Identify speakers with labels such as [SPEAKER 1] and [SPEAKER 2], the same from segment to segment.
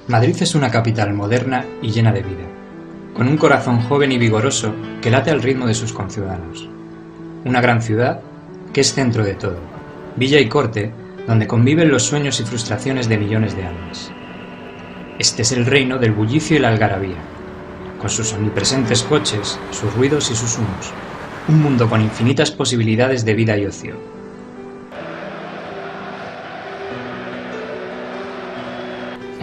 [SPEAKER 1] Madrid es una capital moderna y llena de vida, con un corazón joven y vigoroso que late al ritmo de sus conciudadanos. Una gran ciudad que es centro de todo, villa y corte donde conviven los sueños y frustraciones de millones de almas. Este es el reino del bullicio y la algarabía, con sus omnipresentes coches, sus ruidos y sus humos, un mundo con infinitas posibilidades de vida y ocio.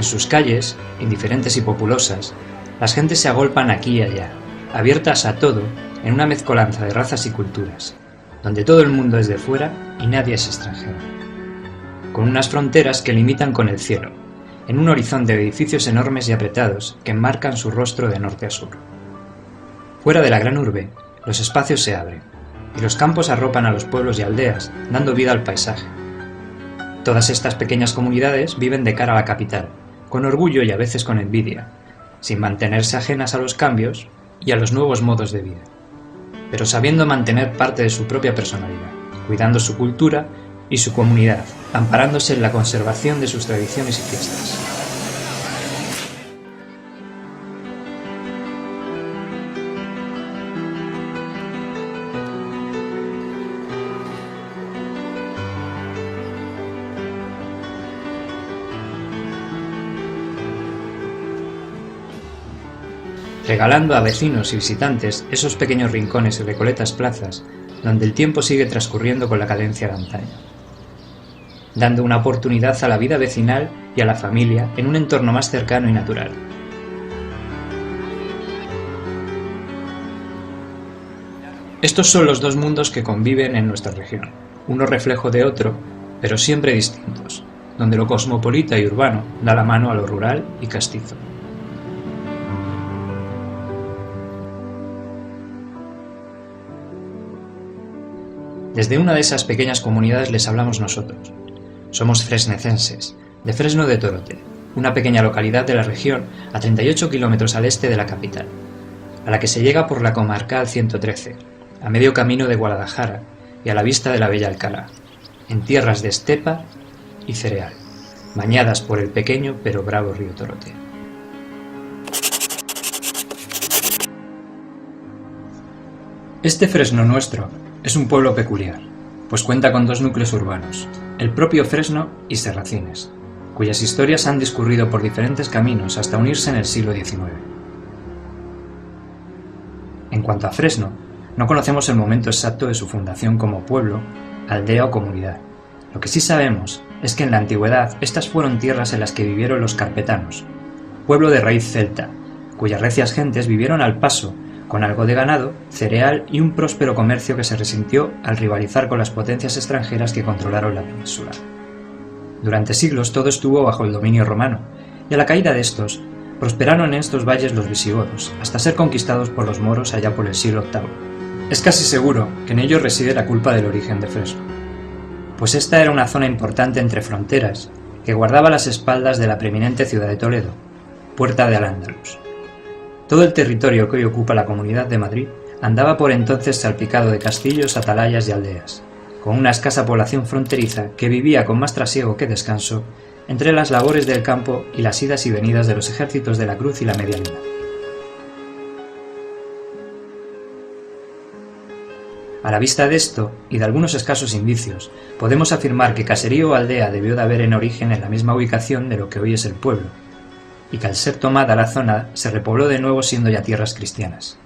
[SPEAKER 1] En sus calles, indiferentes y populosas, las gentes se agolpan aquí y allá, abiertas a todo en una mezcolanza de razas y culturas, donde todo el mundo es de fuera y nadie es extranjero, con unas fronteras que limitan con el cielo, en un horizonte de edificios enormes y apretados que enmarcan su rostro de norte a sur. Fuera de la gran urbe, los espacios se abren, y los campos arropan a los pueblos y aldeas, dando vida al paisaje. Todas estas pequeñas comunidades viven de cara a la capital, con orgullo y a veces con envidia, sin mantenerse ajenas a los cambios y a los nuevos modos de vida, pero sabiendo mantener parte de su propia personalidad, cuidando su cultura y su comunidad, amparándose en la conservación de sus tradiciones y fiestas. Regalando a vecinos y visitantes esos pequeños rincones y recoletas plazas donde el tiempo sigue transcurriendo con la cadencia de antaño, dando una oportunidad a la vida vecinal y a la familia en un entorno más cercano y natural. Estos son los dos mundos que conviven en nuestra región, uno reflejo de otro, pero siempre distintos, donde lo cosmopolita y urbano da la mano a lo rural y castizo. Desde una de esas pequeñas comunidades les hablamos nosotros. Somos fresnecenses, de Fresno de Torote, una pequeña localidad de la región a 38 kilómetros al este de la capital, a la que se llega por la comarcal 113, a medio camino de Guadalajara y a la vista de la bella Alcalá, en tierras de estepa y cereal, bañadas por el pequeño pero bravo río Torote. Este Fresno nuestro es un pueblo peculiar, pues cuenta con dos núcleos urbanos, el propio Fresno y Serracines, cuyas historias han discurrido por diferentes caminos hasta unirse en el siglo XIX. En cuanto a Fresno, no conocemos el momento exacto de su fundación como pueblo, aldea o comunidad. Lo que sí sabemos es que en la antigüedad estas fueron tierras en las que vivieron los carpetanos, pueblo de raíz celta, cuyas recias gentes vivieron al paso, con algo de ganado, cereal y un próspero comercio que se resintió al rivalizar con las potencias extranjeras que controlaron la península. Durante siglos todo estuvo bajo el dominio romano, y a la caída de estos, prosperaron en estos valles los visigodos, hasta ser conquistados por los moros allá por el siglo VIII. Es casi seguro que en ello reside la culpa del origen de Fresno, pues esta era una zona importante entre fronteras, que guardaba las espaldas de la preeminente ciudad de Toledo, puerta de Al-Ándalus. Todo el territorio que hoy ocupa la Comunidad de Madrid andaba por entonces salpicado de castillos, atalayas y aldeas, con una escasa población fronteriza que vivía con más trasiego que descanso entre las labores del campo y las idas y venidas de los ejércitos de la Cruz y la Media Luna. A la vista de esto, y de algunos escasos indicios, podemos afirmar que caserío o aldea debió de haber en origen en la misma ubicación de lo que hoy es el pueblo, y que al ser tomada la zona se repobló de nuevo siendo ya tierras cristianas.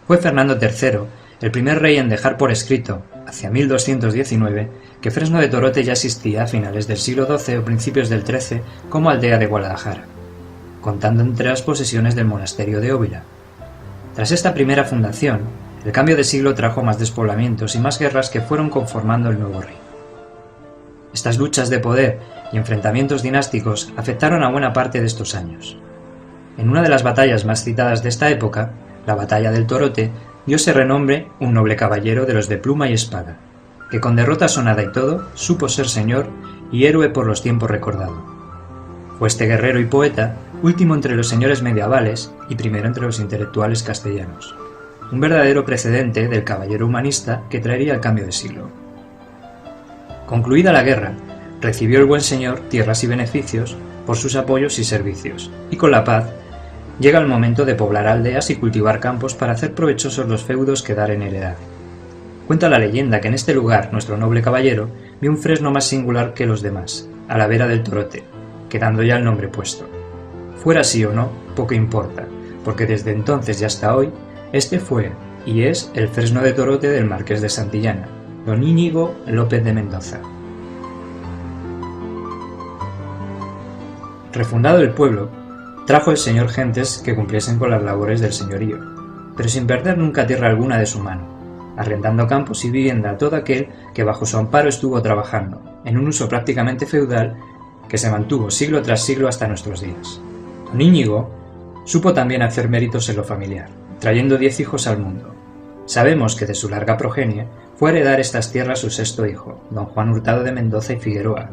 [SPEAKER 1] Fue Fernando III el primer rey en dejar por escrito, hacia 1219, que Fresno de Torote ya existía a finales del siglo XII o principios del XIII como aldea de Guadalajara, contando entre las posesiones del monasterio de Óvila. Tras esta primera fundación, el cambio de siglo trajo más despoblamientos y más guerras que fueron conformando el nuevo rey. Estas luchas de poder y enfrentamientos dinásticos afectaron a buena parte de estos años. En una de las batallas más citadas de esta época, la batalla del Torote, diose renombre un noble caballero de los de pluma y espada, que con derrota sonada y todo, supo ser señor y héroe por los tiempos recordado. Fue este guerrero y poeta, último entre los señores medievales y primero entre los intelectuales castellanos, un verdadero precedente del caballero humanista que traería el cambio de siglo. Concluida la guerra, recibió el buen señor tierras y beneficios, por sus apoyos y servicios, y con la paz llega el momento de poblar aldeas y cultivar campos para hacer provechosos los feudos que dar en heredad. Cuenta la leyenda que en este lugar nuestro noble caballero vio un fresno más singular que los demás, a la vera del Torote, quedando ya el nombre puesto. Fuera así o no, poco importa, porque desde entonces y hasta hoy, este fue y es el fresno de Torote del Marqués de Santillana, don Íñigo López de Mendoza. Refundado el pueblo, trajo el señor gentes que cumpliesen con las labores del señorío, pero sin perder nunca tierra alguna de su mano, arrendando campos y vivienda a todo aquel que bajo su amparo estuvo trabajando, en un uso prácticamente feudal que se mantuvo siglo tras siglo hasta nuestros días. Don Íñigo supo también hacer méritos en lo familiar, trayendo 10 hijos al mundo. Sabemos que de su larga progenie fue a heredar estas tierras su sexto hijo, don Juan Hurtado de Mendoza y Figueroa,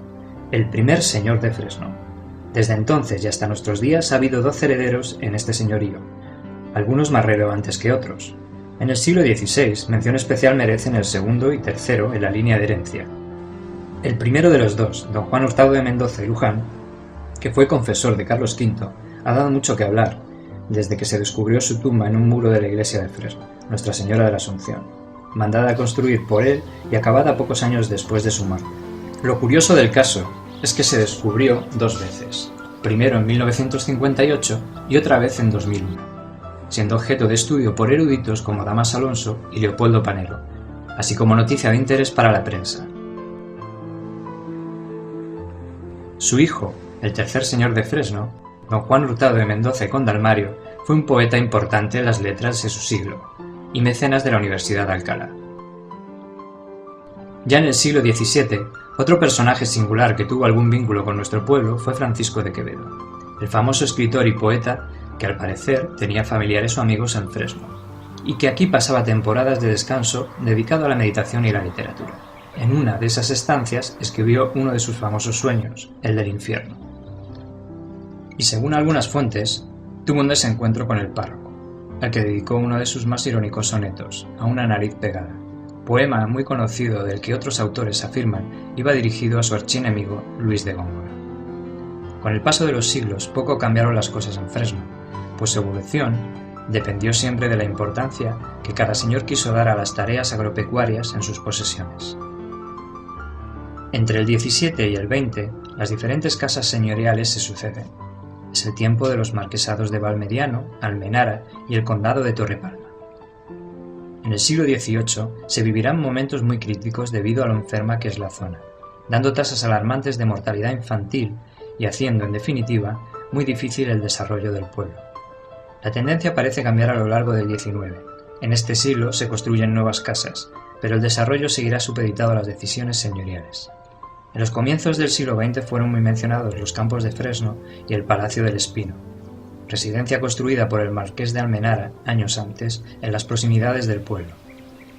[SPEAKER 1] el primer señor de Fresno. Desde entonces y hasta nuestros días ha habido 12 herederos en este señorío, algunos más relevantes que otros. En el siglo XVI, mención especial merecen el segundo y tercero en la línea de herencia. El primero de los dos, don Juan Hurtado de Mendoza y Luján, que fue confesor de Carlos V, ha dado mucho que hablar, desde que se descubrió su tumba en un muro de la iglesia de Fresno, Nuestra Señora de la Asunción, mandada a construir por él y acabada pocos años después de su muerte. Lo curioso del caso es que se descubrió 2 veces, primero en 1958 y otra vez en 2001, siendo objeto de estudio por eruditos como Damas Alonso y Leopoldo Panelo, así como noticia de interés para la prensa. Su hijo, el tercer señor de Fresno, don Juan Hurtado de Mendoza y Condalmario, fue un poeta importante en las letras de su siglo y mecenas de la Universidad de Alcalá. Ya en el siglo XVII, otro personaje singular que tuvo algún vínculo con nuestro pueblo fue Francisco de Quevedo, el famoso escritor y poeta que al parecer tenía familiares o amigos en Fresno, y que aquí pasaba temporadas de descanso dedicado a la meditación y la literatura. En una de esas estancias escribió uno de sus famosos sueños, el del infierno. Y según algunas fuentes, tuvo un desencuentro con el párroco, al que dedicó uno de sus más irónicos sonetos, A una nariz pegada, poema muy conocido del que otros autores afirman iba dirigido a su archienemigo Luis de Góngora. Con el paso de los siglos poco cambiaron las cosas en Fresno, pues su evolución dependió siempre de la importancia que cada señor quiso dar a las tareas agropecuarias en sus posesiones. Entre el 17 y el 20, las diferentes casas señoriales se suceden. Es el tiempo de los marquesados de Valmediano, Almenara y el condado de Torrepalma. En el siglo XVIII se vivirán momentos muy críticos debido a lo enferma que es la zona, dando tasas alarmantes de mortalidad infantil y haciendo, en definitiva, muy difícil el desarrollo del pueblo. La tendencia parece cambiar a lo largo del XIX. En este siglo se construyen nuevas casas, pero el desarrollo seguirá supeditado a las decisiones señoriales. En los comienzos del siglo XX fueron muy mencionados los campos de Fresno y el Palacio del Espino, residencia construida por el marqués de Almenara años antes en las proximidades del pueblo.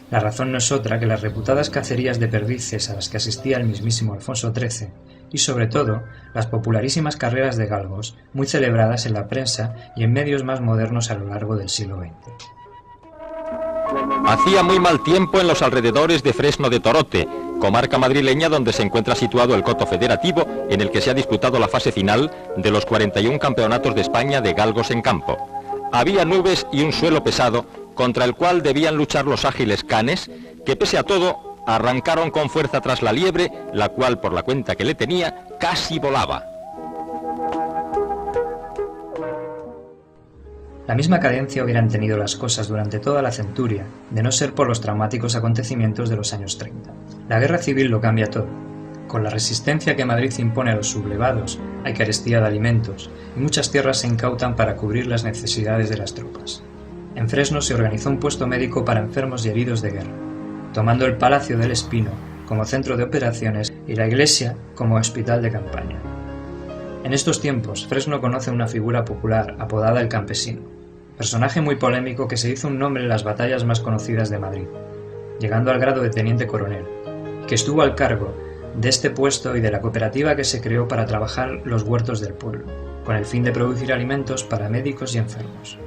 [SPEAKER 1] La razón no es otra que las reputadas cacerías de perdices a las que asistía el mismísimo Alfonso XIII y sobre todo las popularísimas carreras de galgos muy celebradas en la prensa y en medios más modernos a lo largo del siglo XX.
[SPEAKER 2] Hacía muy mal tiempo en los alrededores de Fresno de Torote, comarca madrileña donde se encuentra situado el coto federativo en el que se ha disputado la fase final de los 41 campeonatos de España de galgos en campo. Había nubes y un suelo pesado contra el cual debían luchar los ágiles canes que pese a todo arrancaron con fuerza tras la liebre, la cual por la cuenta que le tenía casi volaba.
[SPEAKER 1] La misma cadencia hubieran tenido las cosas durante toda la centuria, de no ser por los traumáticos acontecimientos de los años 30. La guerra civil lo cambia todo. Con la resistencia que Madrid impone a los sublevados, hay carestía de alimentos, y muchas tierras se incautan para cubrir las necesidades de las tropas. En Fresno se organizó un puesto médico para enfermos y heridos de guerra, tomando el Palacio del Espino como centro de operaciones y la iglesia como hospital de campaña. En estos tiempos, Fresno conoce una figura popular apodada el Campesino, personaje muy polémico que se hizo un nombre en las batallas más conocidas de Madrid, llegando al grado de teniente coronel, que estuvo al cargo de este puesto y de la cooperativa que se creó para trabajar los huertos del pueblo, con el fin de producir alimentos para médicos y enfermos.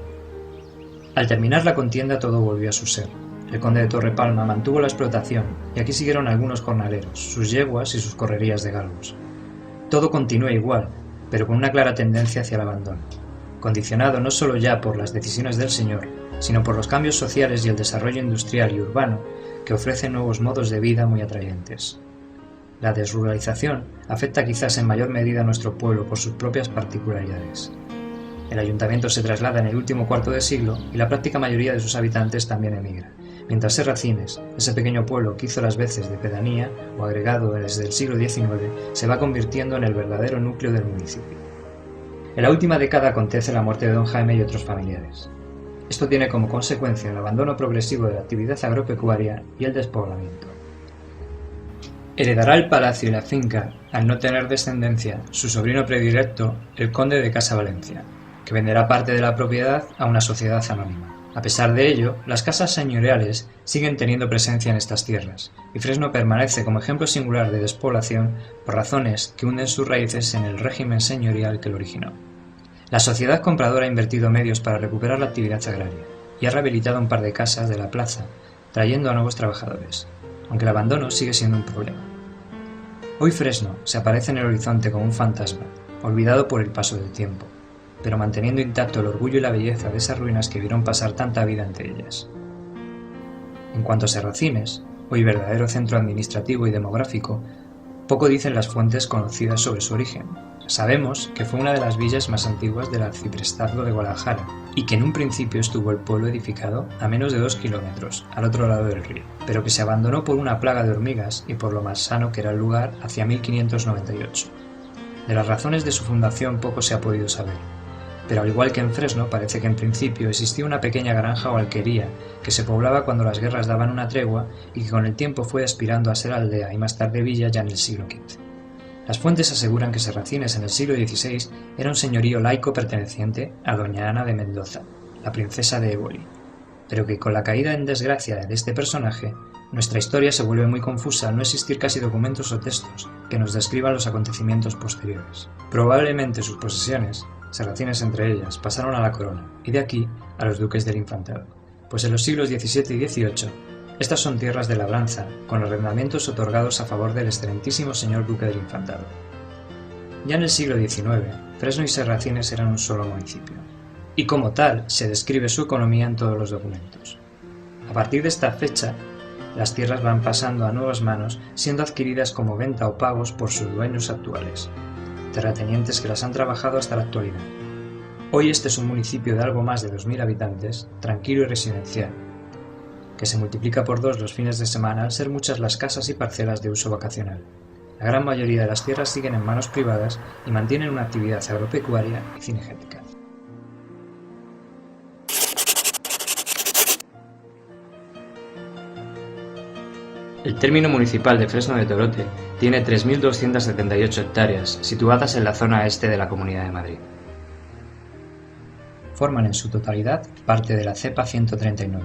[SPEAKER 1] Al terminar la contienda todo volvió a su ser. El conde de Torrepalma mantuvo la explotación y aquí siguieron algunos jornaleros, sus yeguas y sus correrías de galgos. Todo continúa igual, pero con una clara tendencia hacia el abandono, condicionado no solo ya por las decisiones del Señor, sino por los cambios sociales y el desarrollo industrial y urbano que ofrecen nuevos modos de vida muy atrayentes. La desruralización afecta quizás en mayor medida a nuestro pueblo por sus propias particularidades. El ayuntamiento se traslada en el último cuarto de siglo y la práctica mayoría de sus habitantes también emigra, mientras Serracines, ese pequeño pueblo que hizo las veces de pedanía o agregado desde el siglo XIX, se va convirtiendo en el verdadero núcleo del municipio. En la última década acontece la muerte de don Jaime y otros familiares. Esto tiene como consecuencia el abandono progresivo de la actividad agropecuaria y el despoblamiento. Heredará el palacio y la finca, al no tener descendencia, su sobrino predilecto, el conde de Casa Valencia, que venderá parte de la propiedad a una sociedad anónima. A pesar de ello, las casas señoriales siguen teniendo presencia en estas tierras, y Fresno permanece como ejemplo singular de despoblación por razones que hunden sus raíces en el régimen señorial que lo originó. La sociedad compradora ha invertido medios para recuperar la actividad agraria, y ha rehabilitado un par de casas de la plaza, trayendo a nuevos trabajadores, aunque el abandono sigue siendo un problema. Hoy Fresno se aparece en el horizonte como un fantasma, olvidado por el paso del tiempo, pero manteniendo intacto el orgullo y la belleza de esas ruinas que vieron pasar tanta vida entre ellas. En cuanto a Serracines, hoy verdadero centro administrativo y demográfico, poco dicen las fuentes conocidas sobre su origen. Sabemos que fue una de las villas más antiguas del arciprestazgo de Guadalajara y que en un principio estuvo el pueblo edificado a menos de 2 kilómetros al otro lado del río, pero que se abandonó por una plaga de hormigas y por lo malsano que era el lugar hacia 1598. De las razones de su fundación poco se ha podido saber, pero al igual que en Fresno parece que en principio existía una pequeña granja o alquería que se poblaba cuando las guerras daban una tregua y que con el tiempo fue aspirando a ser aldea y más tarde villa ya en el siglo XV. Las fuentes aseguran que Serracines en el siglo XVI era un señorío laico perteneciente a doña Ana de Mendoza, la princesa de Éboli, pero que con la caída en desgracia de este personaje, nuestra historia se vuelve muy confusa al no existir casi documentos o textos que nos describan los acontecimientos posteriores. Probablemente sus posesiones, Serracines entre ellas, pasaron a la corona, y de aquí a los duques del Infantado, pues en los siglos XVII y XVIII estas son tierras de labranza, con arrendamientos otorgados a favor del excelentísimo señor duque del Infantado. Ya en el siglo XIX, Fresno y Serracines eran un solo municipio, y como tal se describe su economía en todos los documentos. A partir de esta fecha, las tierras van pasando a nuevas manos, siendo adquiridas como venta o pagos por sus dueños actuales, terratenientes que las han trabajado hasta la actualidad. Hoy este es un municipio de algo más de 2000 habitantes, tranquilo y residencial, que se multiplica por 2 los fines de semana al ser muchas las casas y parcelas de uso vacacional. La gran mayoría de las tierras siguen en manos privadas y mantienen una actividad agropecuaria y cinegética. El término municipal de Fresno de Torote tiene 3.278 hectáreas, situadas en la zona este de la Comunidad de Madrid. Forman en su totalidad parte de la cepa 139,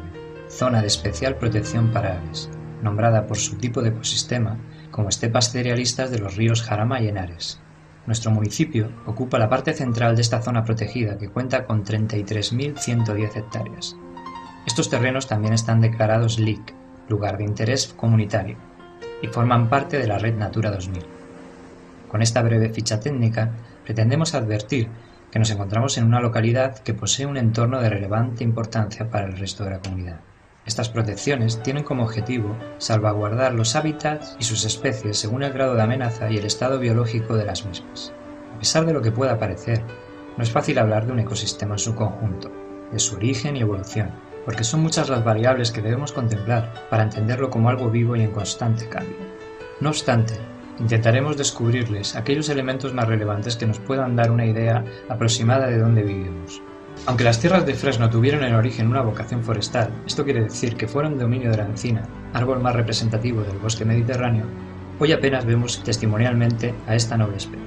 [SPEAKER 1] zona de especial protección para aves, nombrada por su tipo de ecosistema como estepas cerealistas de los ríos Jarama y Henares. Nuestro municipio ocupa la parte central de esta zona protegida que cuenta con 33.110 hectáreas. Estos terrenos también están declarados LIC, lugar de interés comunitario, y forman parte de la Red Natura 2000. Con esta breve ficha técnica pretendemos advertir que nos encontramos en una localidad que posee un entorno de relevante importancia para el resto de la comunidad. Estas protecciones tienen como objetivo salvaguardar los hábitats y sus especies según el grado de amenaza y el estado biológico de las mismas. A pesar de lo que pueda parecer, no es fácil hablar de un ecosistema en su conjunto, de su origen y evolución, porque son muchas las variables que debemos contemplar para entenderlo como algo vivo y en constante cambio. No obstante, intentaremos descubrirles aquellos elementos más relevantes que nos puedan dar una idea aproximada de dónde vivimos. Aunque las tierras de Fresno tuvieron en origen una vocación forestal, esto quiere decir que fueron dominio de la encina, árbol más representativo del bosque mediterráneo, hoy apenas vemos testimonialmente a esta noble especie.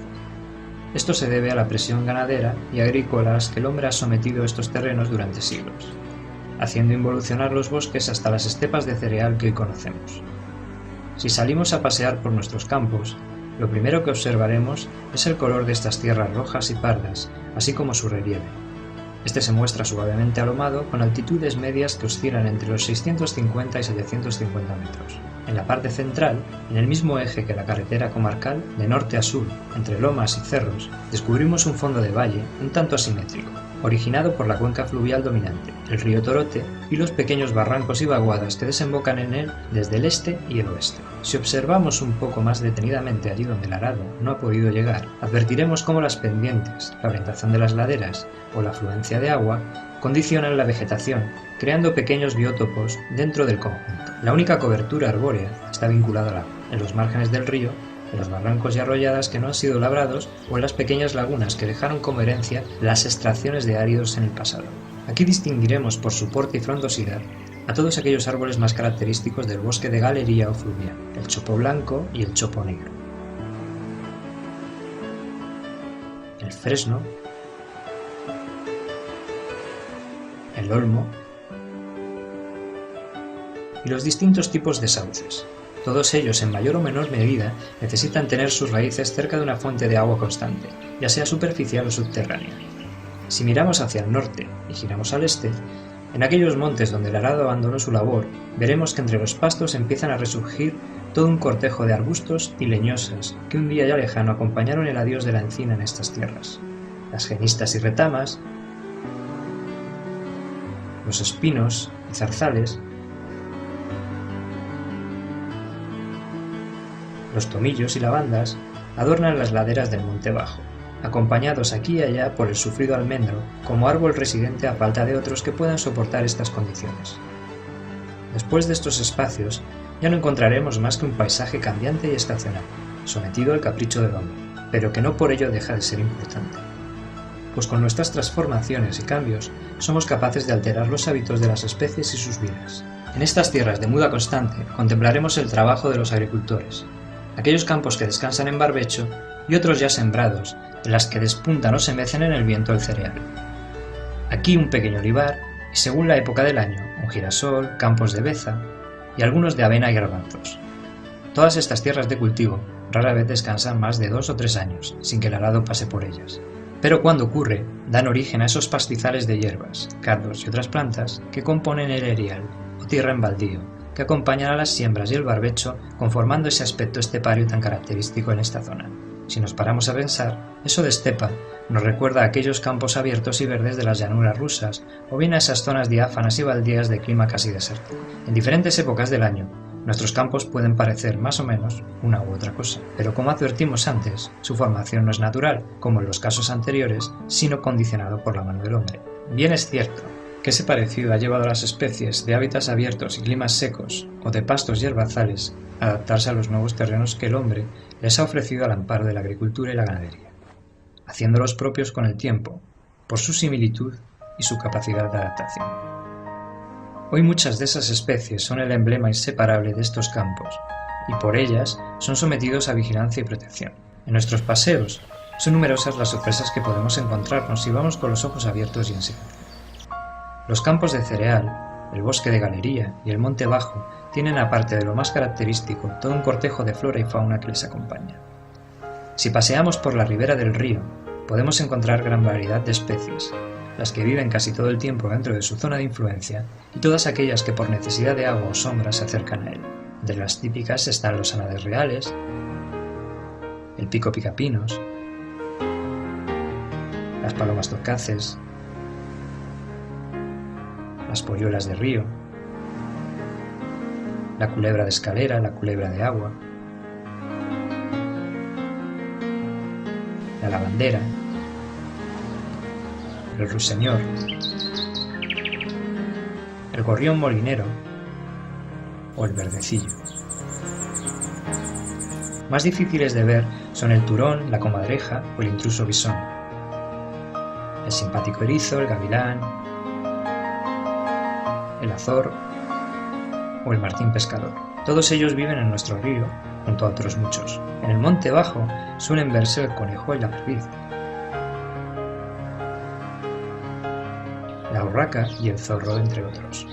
[SPEAKER 1] Esto se debe a la presión ganadera y agrícola a las que el hombre ha sometido estos terrenos durante siglos, haciendo involucionar los bosques hasta las estepas de cereal que hoy conocemos. Si salimos a pasear por nuestros campos, lo primero que observaremos es el color de estas tierras rojas y pardas, así como su relieve. Este se muestra suavemente alomado con altitudes medias que oscilan entre los 650 y 750 metros. En la parte central, en el mismo eje que la carretera comarcal, de norte a sur, entre lomas y cerros, descubrimos un fondo de valle un tanto asimétrico, originado por la cuenca fluvial dominante, el río Torote, y los pequeños barrancos y vaguadas que desembocan en él desde el este y el oeste. Si observamos un poco más detenidamente allí donde el arado no ha podido llegar, advertiremos cómo las pendientes, la orientación de las laderas o la afluencia de agua condicionan la vegetación, creando pequeños biótopos dentro del conjunto. La única cobertura arbórea está vinculada al agua, en los márgenes del río, en los barrancos y arroyadas que no han sido labrados o en las pequeñas lagunas que dejaron como herencia las extracciones de áridos en el pasado. Aquí distinguiremos por su porte y frondosidad a todos aquellos árboles más característicos del bosque de galería o fluvial, el chopo blanco y el chopo negro. El fresno, el olmo y los distintos tipos de sauces. Todos ellos, en mayor o menor medida, necesitan tener sus raíces cerca de una fuente de agua constante, ya sea superficial o subterránea. Si miramos hacia el norte y giramos al este, en aquellos montes donde el arado abandonó su labor, veremos que entre los pastos empiezan a resurgir todo un cortejo de arbustos y leñosas que un día ya lejano acompañaron el adiós de la encina en estas tierras. Las genistas y retamas, los espinos y zarzales, los tomillos y lavandas adornan las laderas del monte bajo, acompañados aquí y allá por el sufrido almendro como árbol residente a falta de otros que puedan soportar estas condiciones. Después de estos espacios ya no encontraremos más que un paisaje cambiante y estacional, sometido al capricho del hombre, pero que no por ello deja de ser importante. Pues con nuestras transformaciones y cambios somos capaces de alterar los hábitos de las especies y sus vidas. En estas tierras de muda constante contemplaremos el trabajo de los agricultores, aquellos campos que descansan en barbecho y otros ya sembrados, en las que despuntan o se mecen en el viento el cereal. Aquí un pequeño olivar y, según la época del año, un girasol, campos de beza y algunos de avena y garbanzos. Todas estas tierras de cultivo rara vez descansan más de 2 o 3 años sin que el arado pase por ellas, pero cuando ocurre dan origen a esos pastizales de hierbas, cardos y otras plantas que componen el erial o tierra en baldío, que acompañan a las siembras y el barbecho, conformando ese aspecto estepario tan característico en esta zona. Si nos paramos a pensar, eso de estepa nos recuerda a aquellos campos abiertos y verdes de las llanuras rusas, o bien a esas zonas diáfanas y baldías de clima casi desértico. En diferentes épocas del año, nuestros campos pueden parecer más o menos una u otra cosa, pero como advertimos antes, su formación no es natural, como en los casos anteriores, sino condicionado por la mano del hombre. Bien es cierto que ese parecido ha llevado a las especies de hábitats abiertos y climas secos, o de pastos y herbazales, a adaptarse a los nuevos terrenos que el hombre les ha ofrecido al amparo de la agricultura y la ganadería, haciéndolos propios con el tiempo, por su similitud y su capacidad de adaptación. Hoy muchas de esas especies son el emblema inseparable de estos campos, y por ellas son sometidos a vigilancia y protección. En nuestros paseos son numerosas las sorpresas que podemos encontrarnos si vamos con los ojos abiertos y en silencio. Los campos de cereal, el bosque de galería y el monte bajo tienen, aparte de lo más característico, todo un cortejo de flora y fauna que les acompaña. Si paseamos por la ribera del río, podemos encontrar gran variedad de especies, las que viven casi todo el tiempo dentro de su zona de influencia y todas aquellas que por necesidad de agua o sombra se acercan a él. Entre las típicas están los anades reales, el pico picapinos, las palomas torcaces, las polluelas de río, la culebra de escalera, la culebra de agua, la lavandera, el ruiseñor, el gorrión molinero o el verdecillo. Más difíciles de ver son el turón, la comadreja o el intruso bisón, el simpático erizo, el gavilán, el azor o el martín pescador. Todos ellos viven en nuestro río, junto a otros muchos. En el monte bajo suelen verse el conejo y la perdiz, la urraca y el zorro, entre otros.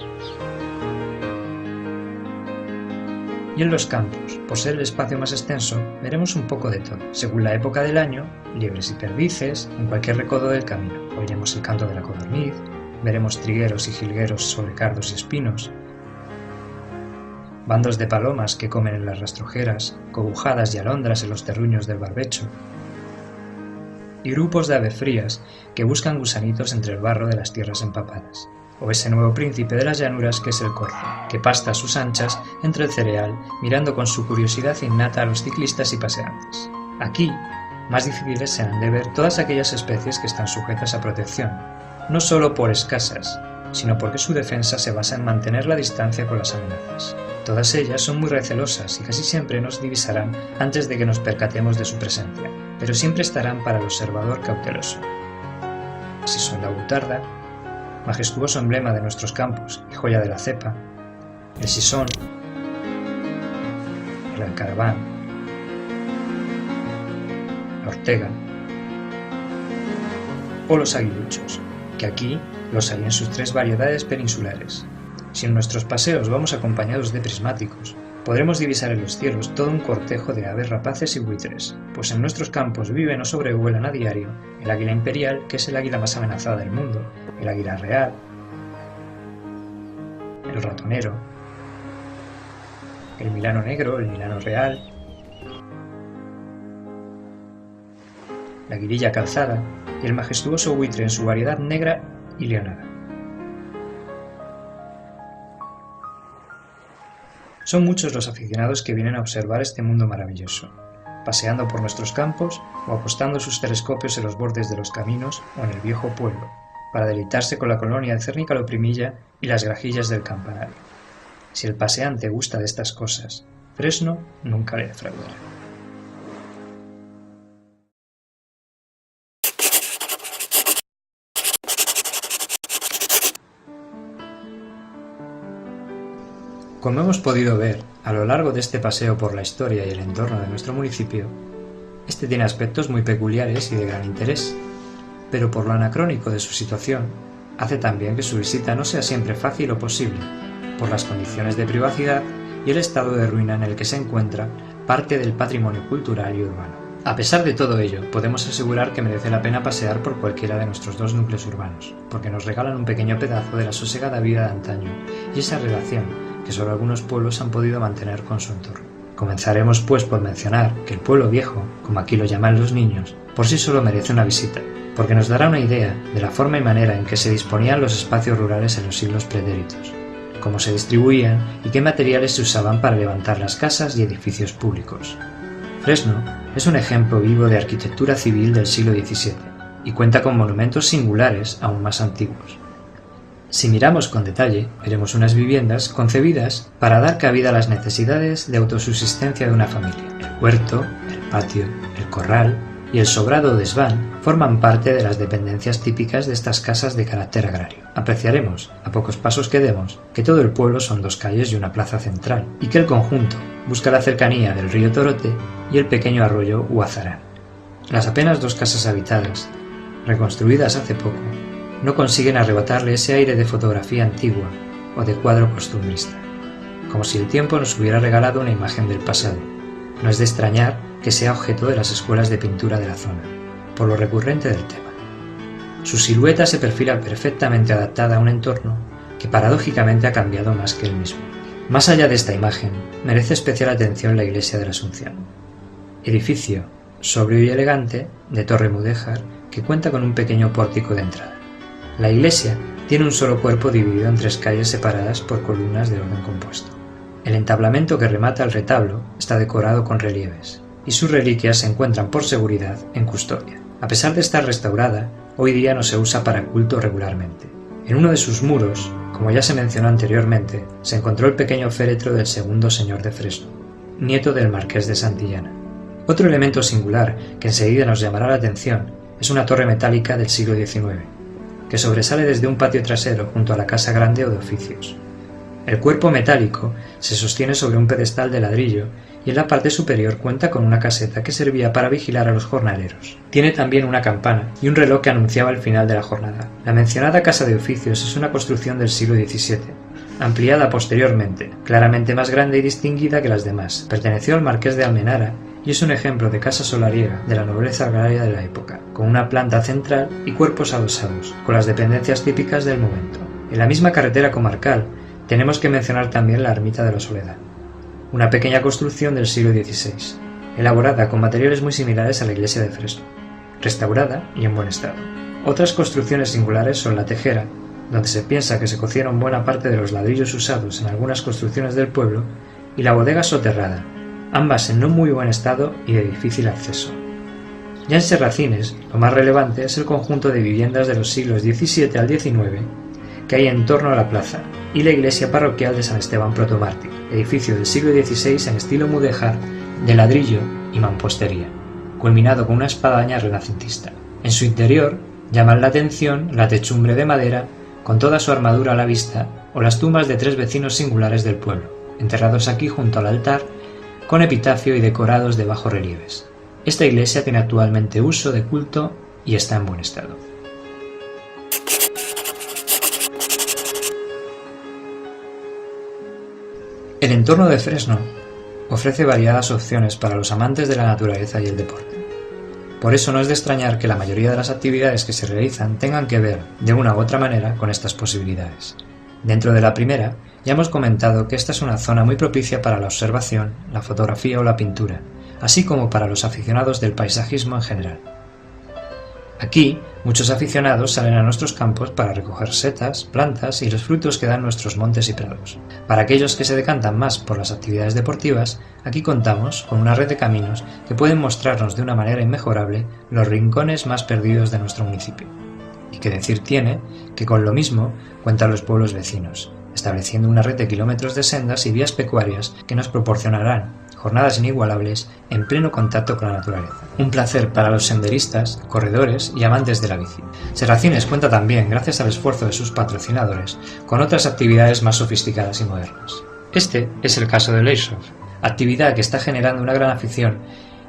[SPEAKER 1] Y en los campos, por ser el espacio más extenso, veremos un poco de todo. Según la época del año, liebres y perdices en cualquier recodo del camino. Oiremos el canto de la codorniz, veremos trigueros y jilgueros sobre cardos y espinos, bandos de palomas que comen en las rastrojeras, cobujadas y alondras en los terruños del barbecho, y grupos de aves frías que buscan gusanitos entre el barro de las tierras empapadas, o ese nuevo príncipe de las llanuras que es el corzo, que pasta a sus anchas entre el cereal, mirando con su curiosidad innata a los ciclistas y paseantes. Aquí, más difíciles se han de ver todas aquellas especies que están sujetas a protección, no solo por escasas, sino porque su defensa se basa en mantener la distancia con las amenazas. Todas ellas son muy recelosas y casi siempre nos divisarán antes de que nos percatemos de su presencia, pero siempre estarán para el observador cauteloso. Así son la butarda, majestuoso emblema de nuestros campos y joya de la cepa, el sisón, el alcaraván, la ortega o los aguiluchos, que aquí los hay en sus 3 variedades peninsulares. Si en nuestros paseos vamos acompañados de prismáticos, podremos divisar en los cielos todo un cortejo de aves rapaces y buitres, pues en nuestros campos viven o sobrevuelan a diario el águila imperial, que es el águila más amenazada del mundo, el águila real, el ratonero, el milano negro, el milano real, la guirilla calzada y el majestuoso buitre en su variedad negra y leonada. Son muchos los aficionados que vienen a observar este mundo maravilloso, paseando por nuestros campos o apostando sus telescopios en los bordes de los caminos o en el viejo pueblo, para deleitarse con la colonia de Cernícalo-Primilla y las grajillas del campanario. Si el paseante gusta de estas cosas, Fresno nunca le defraudará. Como hemos podido ver a lo largo de este paseo por la historia y el entorno de nuestro municipio, este tiene aspectos muy peculiares y de gran interés, pero por lo anacrónico de su situación, hace también que su visita no sea siempre fácil o posible, por las condiciones de privacidad y el estado de ruina en el que se encuentra parte del patrimonio cultural y urbano. A pesar de todo ello, podemos asegurar que merece la pena pasear por cualquiera de nuestros 2 núcleos urbanos, porque nos regalan un pequeño pedazo de la sosegada vida de antaño y esa relación que solo algunos pueblos han podido mantener con su entorno. Comenzaremos pues por mencionar que el pueblo viejo, como aquí lo llaman los niños, por sí solo merece una visita, porque nos dará una idea de la forma y manera en que se disponían los espacios rurales en los siglos pretéritos, cómo se distribuían y qué materiales se usaban para levantar las casas y edificios públicos. Fresno es un ejemplo vivo de arquitectura civil del siglo XVII y cuenta con monumentos singulares aún más antiguos. Si miramos con detalle, veremos unas viviendas concebidas para dar cabida a las necesidades de autosubsistencia de una familia. El huerto, el patio, el corral y el sobrado desván forman parte de las dependencias típicas de estas casas de carácter agrario. Apreciaremos, a pocos pasos que demos, que todo el pueblo son 2 calles y una plaza central, y que el conjunto busca la cercanía del río Torote y el pequeño arroyo Huazarán. Las apenas 2 casas habitadas, reconstruidas hace poco, no consiguen arrebatarle ese aire de fotografía antigua o de cuadro costumbrista, como si el tiempo nos hubiera regalado una imagen del pasado. No es de extrañar que sea objeto de las escuelas de pintura de la zona, por lo recurrente del tema. Su silueta se perfila perfectamente adaptada a un entorno que paradójicamente ha cambiado más que él mismo. Más allá de esta imagen, merece especial atención la iglesia de la Asunción. Edificio sobrio y elegante, de torre mudéjar, que cuenta con un pequeño pórtico de entrada. La iglesia tiene un solo cuerpo dividido en 3 calles separadas por columnas de orden compuesto. El entablamento que remata el retablo está decorado con relieves, y sus reliquias se encuentran por seguridad en custodia. A pesar de estar restaurada, hoy día no se usa para culto regularmente. En uno de sus muros, como ya se mencionó anteriormente, se encontró el pequeño féretro del segundo señor de Fresno, nieto del marqués de Santillana. Otro elemento singular que enseguida nos llamará la atención es una torre metálica del siglo XIX, que sobresale desde un patio trasero junto a la casa grande o de oficios. El cuerpo metálico se sostiene sobre un pedestal de ladrillo y en la parte superior cuenta con una caseta que servía para vigilar a los jornaleros. Tiene también una campana y un reloj que anunciaba el final de la jornada. La mencionada casa de oficios es una construcción del siglo XVII, ampliada posteriormente, claramente más grande y distinguida que las demás. Perteneció al marqués de Almenara y es un ejemplo de casa solariega de la nobleza agraria de la época, con una planta central y cuerpos adosados, con las dependencias típicas del momento. En la misma carretera comarcal tenemos que mencionar también la ermita de la Soledad, una pequeña construcción del siglo XVI, elaborada con materiales muy similares a la iglesia de Fresno, restaurada y en buen estado. Otras construcciones singulares son la tejera, donde se piensa que se cocieron buena parte de los ladrillos usados en algunas construcciones del pueblo, y la bodega soterrada, ambas en no muy buen estado y de difícil acceso. Ya en Serracines, lo más relevante es el conjunto de viviendas de los siglos XVII al XIX que hay en torno a la plaza y la iglesia parroquial de San Esteban Protomártir, edificio del siglo XVI en estilo mudéjar de ladrillo y mampostería, culminado con una espadaña renacentista. En su interior llaman la atención la techumbre de madera con toda su armadura a la vista o las tumbas de 3 vecinos singulares del pueblo, enterrados aquí junto al altar con epitafio y decorados de bajos relieves. Esta iglesia tiene actualmente uso de culto y está en buen estado. El entorno de Fresno ofrece variadas opciones para los amantes de la naturaleza y el deporte. Por eso no es de extrañar que la mayoría de las actividades que se realizan tengan que ver, de una u otra manera, con estas posibilidades. Dentro de la primera, ya hemos comentado que esta es una zona muy propicia para la observación, la fotografía o la pintura, así como para los aficionados del paisajismo en general. Aquí, muchos aficionados salen a nuestros campos para recoger setas, plantas y los frutos que dan nuestros montes y prados. Para aquellos que se decantan más por las actividades deportivas, aquí contamos con una red de caminos que pueden mostrarnos de una manera inmejorable los rincones más perdidos de nuestro municipio. Y qué decir tiene que con lo mismo cuentan los pueblos vecinos, estableciendo una red de kilómetros de sendas y vías pecuarias que nos proporcionarán jornadas inigualables en pleno contacto con la naturaleza. Un placer para los senderistas, corredores y amantes de la bici. Serracines cuenta también, gracias al esfuerzo de sus patrocinadores, con otras actividades más sofisticadas y modernas. Este es el caso del Airsoft, actividad que está generando una gran afición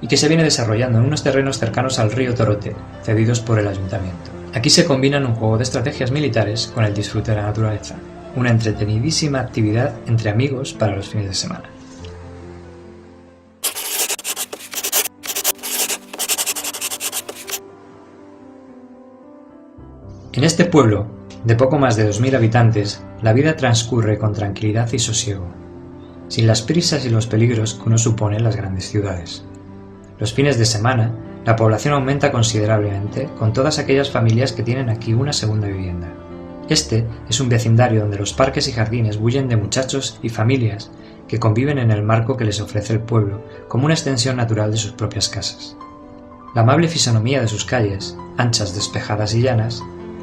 [SPEAKER 1] y que se viene desarrollando en unos terrenos cercanos al río Torote, cedidos por el ayuntamiento. Aquí se combinan un juego de estrategias militares con el disfrute de la naturaleza, una entretenidísima actividad entre amigos para los fines de semana. En este pueblo, de poco más de 2000 habitantes, la vida transcurre con tranquilidad y sosiego, sin las prisas y los peligros que uno supone en las grandes ciudades. Los fines de semana, la población aumenta considerablemente con todas aquellas familias que tienen aquí una segunda vivienda. Este es un vecindario donde los parques y jardines bullen de muchachos y familias que conviven en el marco que les ofrece el pueblo como una extensión natural de sus propias casas. La amable fisonomía de sus calles, anchas, despejadas y llanas,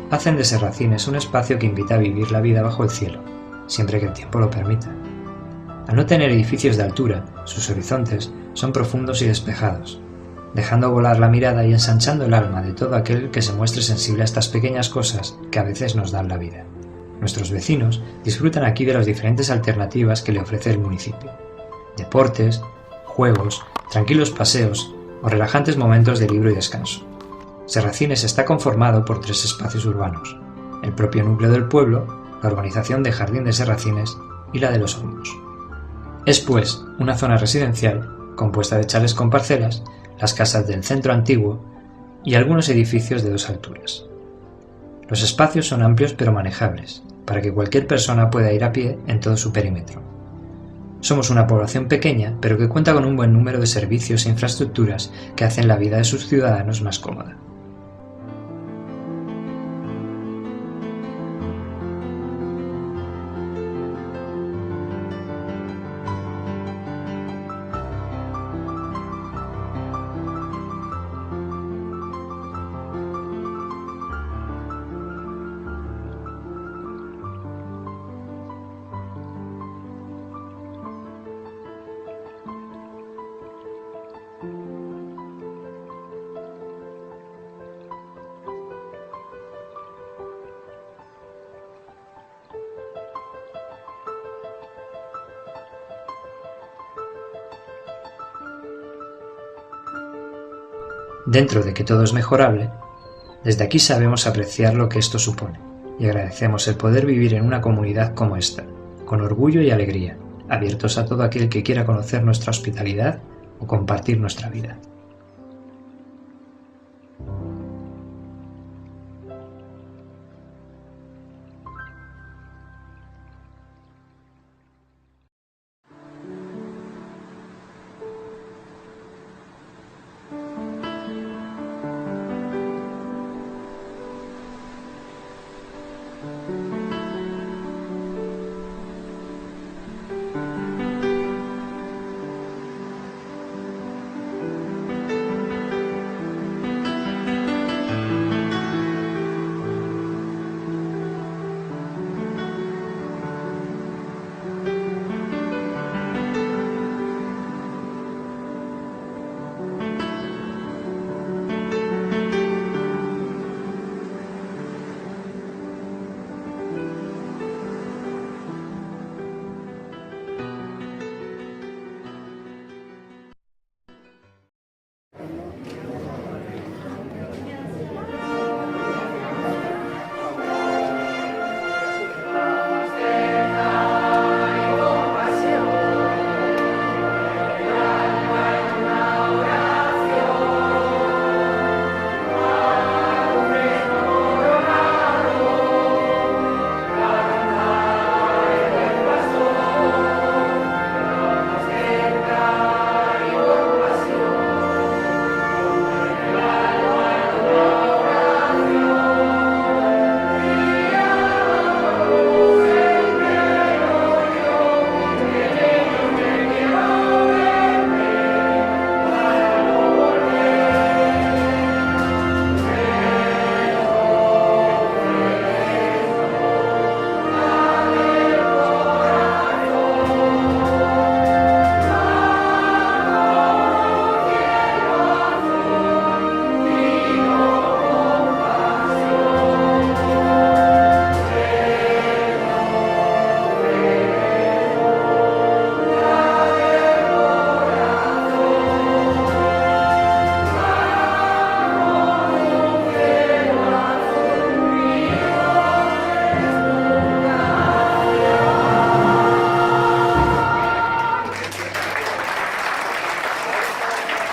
[SPEAKER 1] hacen de Serracines un espacio que invita a vivir la vida bajo el cielo, siempre que el tiempo lo permita. Al no tener edificios de altura, sus horizontes son profundos y despejados, dejando volar la mirada y ensanchando el alma de todo aquel que se muestre sensible a estas pequeñas cosas que a veces nos dan la vida. Nuestros vecinos disfrutan aquí de las diferentes alternativas que le ofrece el municipio: deportes, juegos, tranquilos paseos o relajantes momentos de libro y descanso. Serracines está conformado por 3 espacios urbanos: el propio núcleo del pueblo, la urbanización de Jardín de Serracines y la de Los Olmos. Es pues una zona residencial compuesta de chales con parcelas, las casas del centro antiguo y algunos edificios de 2 alturas. Los espacios son amplios pero manejables, para que cualquier persona pueda ir a pie en todo su perímetro. Somos una población pequeña, pero que cuenta con un buen número de servicios e infraestructuras que hacen la vida de sus ciudadanos más cómoda. Dentro de que todo es mejorable, desde aquí sabemos apreciar lo que esto supone y agradecemos el poder vivir en una comunidad como esta, con orgullo y alegría, abiertos a todo aquel que quiera conocer nuestra hospitalidad o compartir nuestra vida.